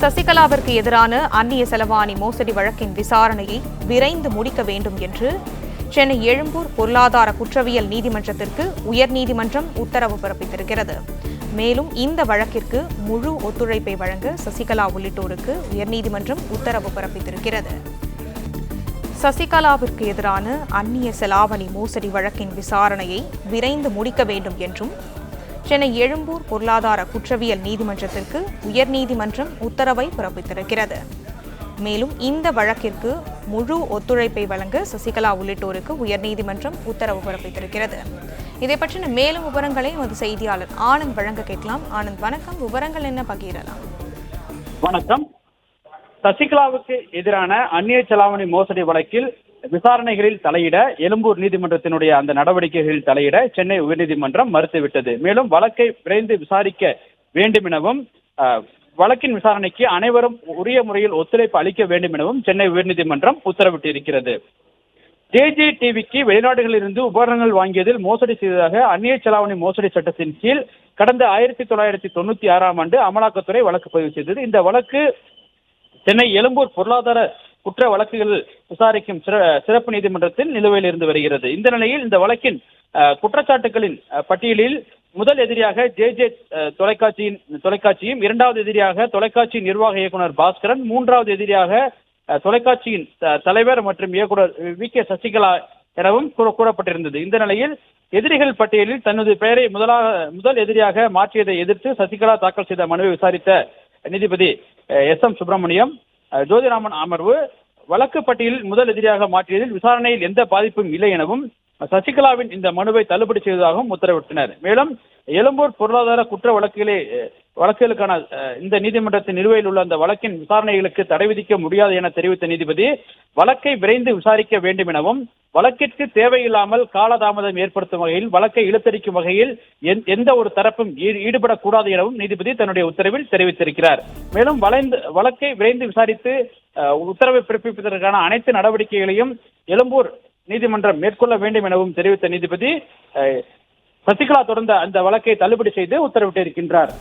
சசிகலாவிற்கு எதிரான அந்நிய செலவாணி மோசடி வழக்கின் விசாரணையை விரைந்து முடிக்க வேண்டும் என்று சென்னை எழும்பூர் பொருளாதார குற்றவியல் நீதிமன்றத்திற்கு உயர்நீதிமன்றம் உத்தரவு பிறப்பித்திருக்கிறது. மேலும் இந்த வழக்கிற்கு முழு ஒத்துழைப்பை வழங்க சசிகலா உள்ளிட்டோருக்கு உயர்நீதிமன்றம் உத்தரவு பிறப்பித்திருக்கிறது. சசிகலாவிற்கு எதிரான அந்நிய செலாவணி மோசடி வழக்கின் விசாரணையை விரைந்து முடிக்க வேண்டும் என்றும் சென்னை எழும்பூர் பொருளாதார குற்றவியல் நீதிமன்றத்திற்கு உயர்நீதிமன்றம் உத்தரவை பிறப்பித்திருக்கிறது. மேலும் இந்த வழக்கிற்கு முழு ஒத்துழைப்பை வழங்க சசிகலா உள்ளிட்டோருக்கு உயர்நீதிமன்றம் உத்தரவு பிறப்பித்திருக்கிறது. இதை பற்றின மேலும் விவரங்களை எமது செய்தியாளர் ஆனந்த் வழங்க கேட்கலாம். ஆனந்த், வணக்கம். விவரங்கள் என்ன பகிரலாம்? வணக்கம். சசிகலாவுக்கு எதிரான அந்நிய செலாவணி மோசடி வழக்கில் விசாரணைகளில் தலையிட எழும்பூர் நீதிமன்றத்தினுடைய அந்த நடவடிக்கைகளில் தலையிட சென்னை உயர்நீதிமன்றம் மறுத்துவிட்டது. மேலும் வழக்கை விரைந்து விசாரிக்க வேண்டும் எனவும் வழக்கின் விசாரணைக்கு அனைவரும் உரிய முறையில் ஒத்துழைப்பு அளிக்க வேண்டும் எனவும் சென்னை உயர்நீதிமன்றம் உத்தரவிட்டிருக்கிறது. ஜேஜே டிவிக்கு வெளிநாடுகளில் இருந்து உபகரணங்கள் வாங்கியதில் மோசடி செய்ததாக அந்நிய செலாவணி மோசடி சட்டத்தின் கீழ் கடந்த 1996 அமலாக்கத்துறை வழக்கு பதிவு செய்தது. இந்த வழக்கு சென்னை எழும்பூர் பொருளாதார குற்ற வழக்குகள் விசாரிக்கும் சிறப்பு நீதிமன்றத்தில் நிலுவையில் இருந்து வருகிறது. இந்த நிலையில் இந்த வழக்கின் குற்றச்சாட்டுகளின் பட்டியலில் முதல் எதிரியாக ஜேஜே தொலைக்காட்சியும், இரண்டாவது எதிரியாக தொலைக்காட்சி நிர்வாக இயக்குனர் பாஸ்கரன், மூன்றாவது எதிரியாக தொலைக்காட்சியின் தலைவர் மற்றும் இயக்குனர் வி.கே. சசிகலா எனவும் கூறப்பட்டிருந்தது. இந்த நிலையில் எதிரிகள் பட்டியலில் தனது பெயரை முதல் எதிரியாக மாற்றியதை எதிர்த்து சசிகலா தாக்கல் செய்த மனுவை விசாரித்த நீதிபதி S.M. சுப்பிரமணியம் ஜோதிராமன் அமர்வு வழக்கு பட்டியலில் முதல் எதிரியாக மாற்றியதில் விசாரணையில் எந்த பாதிப்பும் இல்லை எனவும் சசிகலாவின் இந்த மனுவை தள்ளுபடி செய்வதாகவும் உத்தரவிட்டனர். மேலும் எழும்பூர் பொருளாதார குற்ற வழக்குகளுக்கான இந்த நீதிமன்றத்தின் நிலுவையில் உள்ள அந்த வழக்கின் விசாரணைகளுக்கு தடை விதிக்க முடியாது என தெரிவித்த நீதிபதி வழக்கை விரைந்து விசாரிக்க வேண்டும் எனவும் வழக்கிற்கு தேவையில்லாமல் காலதாமதம் ஏற்படுத்தும் வகையில் வழக்கை இழுத்தடிக்கும் வகையில் எந்த ஒரு தரப்பும் ஈடுபடக்கூடாது எனவும் நீதிபதி தன்னுடைய உத்தரவில் தெரிவித்திருக்கிறார். மேலும் வழக்கை விரைந்து விசாரித்து உத்தரவை பிறப்பிப்பதற்கான அனைத்து நடவடிக்கைகளையும் எழும்பூர் நீதிமன்றம் மேற்கொள்ள வேண்டும் எனவும் தெரிவித்த நீதிபதி சசிகலா தொடர்ந்த அந்த வழக்கை தள்ளுபடி செய்து உத்தரவிட்டிருக்கின்றார்.